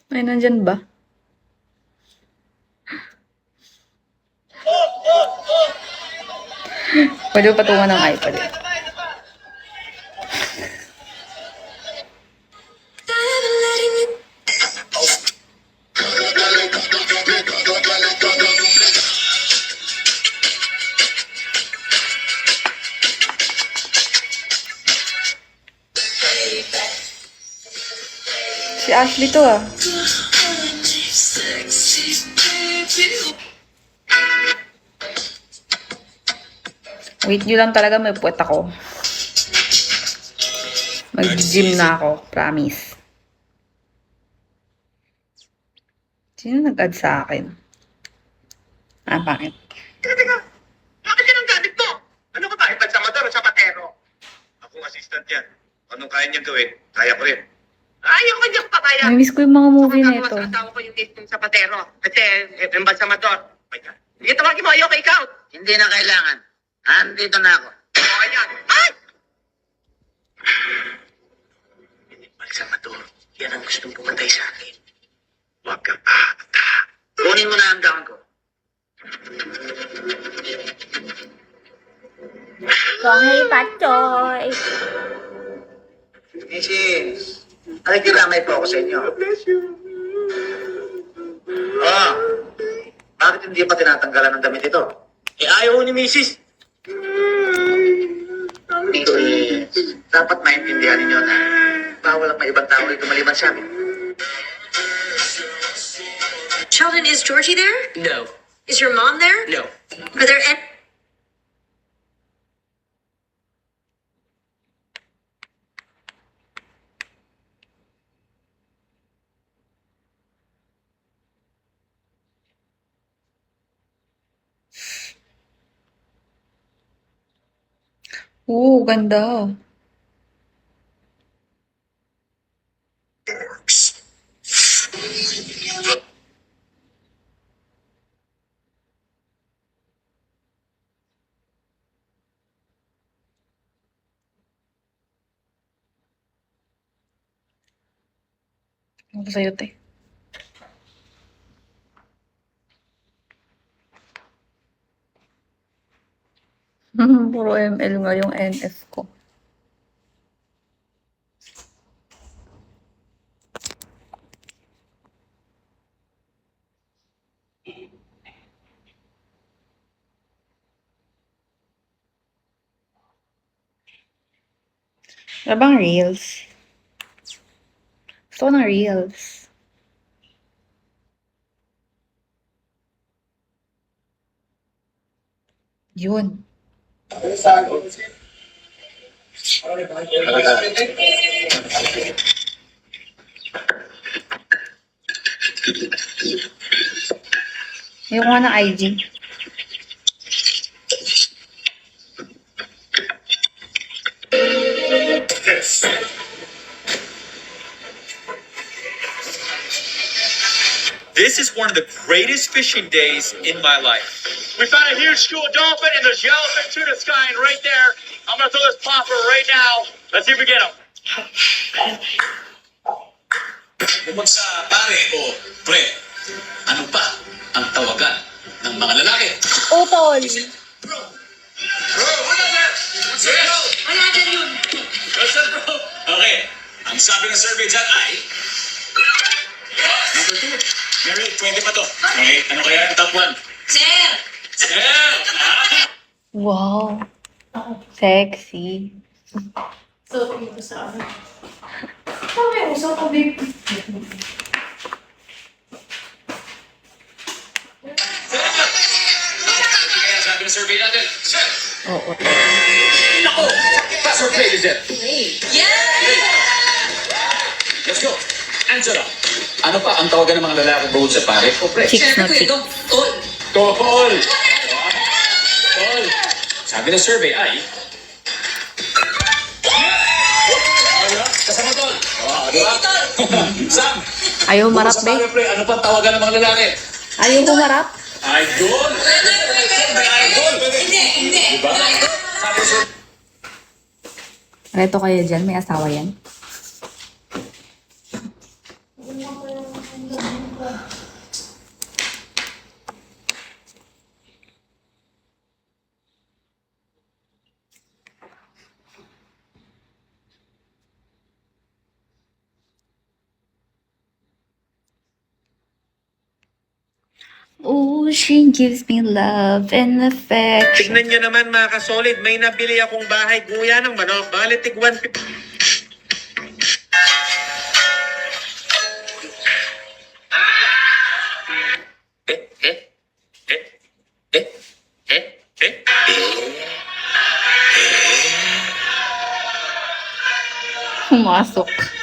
Ay, nandyan ba? Pwede pa patungan ng iPad eh. Si Ashley to ah. Wait nyo lang talaga, may puwet ako. Mag-gym na ako, promise. Sino nag-add sa akin? Ah, bakit? Teka, bakit yan ang gamit mo? Ano ka ba? Embalsamador o sapatero? Akong assistant yan. Anong kaya niyang gawin? Kaya ko rin. Ayaw ka niyang papaya. Namiss ko yung mga movie na ito. Sa asawa ko yung case ng sapatero. Kasi embalsamador. Sige, tawagin mo. Ayaw ka ikaw. Hindi na kailangan. Andito na ako. O, ayan. Ay! Embalsamador. Yan ang gustong pumatay sa akin. Huwag ka pa. Kunin mo na ang gown ko. Hey, Pachoy! Mrs. Nakikiramay po ako sa inyo. Bless you. Oh, bakit hindi pa tinatanggalan ng damit ito? Eh, ayaw ni Mrs. Mrs. Dapat maintindihan ninyo na bawal ang may ibang tao rito maliban sa amin. Sheldon, is Georgie there? No. Is your mom there? No. Are there any... Oo, ganda. Ano sa'yo, te? Puro ML nga yung NF ko. Ano bang reels? Gusto ko ng reels. Yun. Yung nga ng IG. This is one of the greatest fishing days in my life. We found a huge school dolphin, and there's yellowfin tuna skying right there. I'm gonna throw this popper right now. Let's see if we get him. Bukod sa pare o pre, ano pa ang tawagan ng mga lalaki? Utol! Bro! Bro, wala na! What's up, bro? Wala dyan yun. What's up, bro? Okay, ang sabi ng survey dyan ay... Number 2. Mary, 20 pa to. Okay, ano kaya ang top 1? Sir! Sir! Ah! Wow. Sexy. So, dito sa akin. May usap ko, babe. Sir! Ano kaya ang sabi ng survey natin? Sir! Oo. Nako! Password play is it. Yeah! Let's go. Angela, ano pa ang tawagan ng mga lalaki bukod sa pare o pre? Chicks na chick. Tol. Tol! Tol! Sabi ng survey ay... Kasama tol! Di ba? Sam! Ayaw marap, bukod sa pare, babe. pre, ano pa ang tawagan ng mga lalaki? Ayaw humarap. Idol! Idol! Hindi. Diba? Sabi ng survey... Reto kayo dyan, may asawa yan. Oh, she gives me love and affection. Tignan nyo naman mga kasolid, may nabili akong bahay guya ng manok. Bali, tig 150. Pumasok.